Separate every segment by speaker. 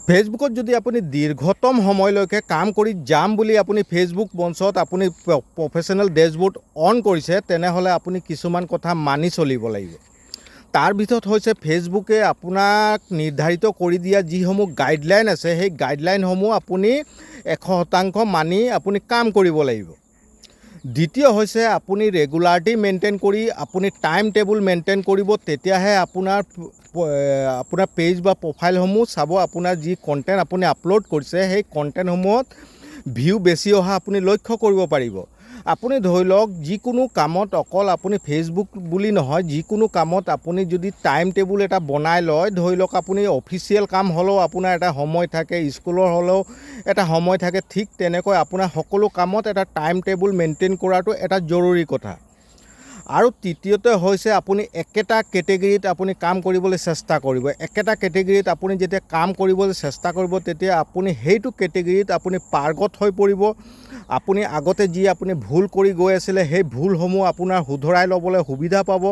Speaker 1: ফেচবুকত যদি আপুনি দীৰ্ঘতম সময়লৈকে কাম কৰি যাম বুলি আপুনি ফেচবুক মঞ্চত আপুনি প্ৰফেশ্যনেল ডেছবৰ্ড অন কৰিছে, তেনেহ'লে আপুনি কিছুমান কথা মানি চলিব লাগিব। তাৰ ভিতৰত হৈছে ফেচবুকে আপোনাক নিৰ্ধাৰিত কৰি দিয়া যিসমূহ গাইডলাইন আছে, সেই গাইডলাইনসমূহ আপুনি 100% মানি আপুনি কাম কৰিব লাগিব। দ্বিতীয় হৈছে আপুনি ৰেগুলাৰিটি মেইনটেইন কৰি আপুনি টাইম টেবুল মেইনটেইন কৰিব, তেতিয়াহে আপোনাৰ পেজ বা প্ৰফাইলসমূহ চাব। আপোনাৰ যি কণ্টেণ্ট আপুনি আপলোড কৰিছে সেই কণ্টেণ্টসমূহত ভিউ বেছি অহা আপুনি লক্ষ্য কৰিব পাৰিব। আপুনি ধৰি লওক যিকোনো কামত অকল আপুনি ফেচবুক বুলি নহয়, যিকোনো কামত আপুনি যদি টাইম টেবুল এটা বনাই লয়, ধৰি লওক আপুনি অফিচিয়েল কাম হ'লেও আপোনাৰ এটা সময় থাকে, স্কুলৰ হ'লেও এটা সময় থাকে, ঠিক তেনেকৈ আপোনাৰ সকলো কামত এটা টাইম টেবুল মেইনটেইন কৰাটো এটা জৰুৰী কথা। আৰু তৃতীয়তে হৈছে আপুনি একেটা কেটেগৰীত আপুনি কাম কৰিবলৈ চেষ্টা কৰিব। একেটা কেটেগৰীত আপুনি যেতিয়া কাম কৰিবলৈ চেষ্টা কৰিব, তেতিয়া আপুনি সেইটো কেটেগৰীত আপুনি পাৰ্গত হৈ পৰিব। আপুনি আগতে যি আপুনি ভুল কৰি গৈ আছিলে, সেই ভুলসমূহ আপোনাৰ শুধৰাই ল'বলৈ সুবিধা পাব।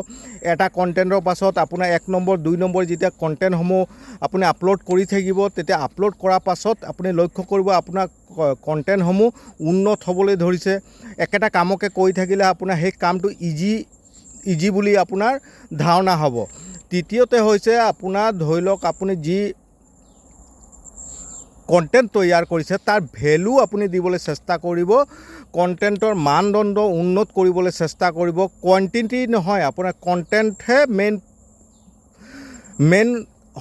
Speaker 1: এটা কণ্টেণ্টৰ পাছত আপোনাৰ 1 নম্বৰ 2 নম্বৰ যেতিয়া কণ্টেণ্টসমূহ আপুনি আপলোড কৰি থাকিব, তেতিয়া আপলোড কৰাৰ পাছত আপুনি লক্ষ্য কৰিব আপোনাৰ কণ্টেণ্টসমূহ উন্নত হ'বলৈ ধৰিছে। একেটা কামকে কৰি থাকিলে আপোনাৰ সেই কামটো ইজি বুলি আপোনাৰ ধাৰণা হ'ব। তৃতীয়তে হৈছে আপোনাৰ ধৰি লওক আপুনি যি কণ্টেণ্ট তৈয়াৰ কৰিছে তাৰ ভেলু আপুনি দিবলৈ চেষ্টা কৰিব। কণ্টেণ্টৰ মানদণ্ড উন্নত কৰিবলৈ চেষ্টা কৰিব। কোৱান্টিটি নহয়, আপোনাৰ কণ্টেণ্টহে মেইন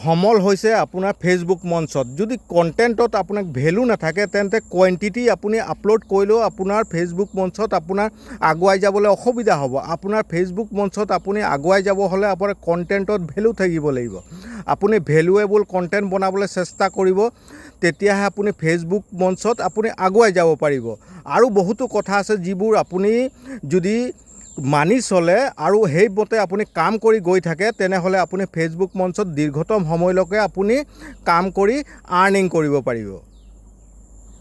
Speaker 1: সমল হৈছে আপোনাৰ ফেচবুক মঞ্চত। যদি কণ্টেণ্টত আপোনাক ভেলু নাথাকে, তেন্তে কোৱান্টিটি আপুনি আপলোড কৰিলেও আপোনাৰ ফেচবুক মঞ্চত আপোনাৰ আগুৱাই যাবলৈ অসুবিধা হ'ব। আপোনাৰ ফেচবুক মঞ্চত আপুনি আগুৱাই যাব হ'লে আপোনাৰ কণ্টেণ্টত ভেলু থাকিব লাগিব। আপুনি ভেলুৱেবল কণ্টেণ্ট বনাবলৈ চেষ্টা কৰিব, তেতিয়াহে আপুনি ফেচবুক মঞ্চত আপুনি আগুৱাই যাব পাৰিব। আৰু বহুতো কথা আছে যিবোৰ আপুনি যদি মানি চলে আৰু সেইমতে আপুনি কাম কৰি গৈ থাকে, তেনেহ'লে আপুনি ফেচবুক মঞ্চত দীৰ্ঘতম সময়লৈকে আপুনি কাম কৰি আৰ্নিং কৰিব পাৰিব।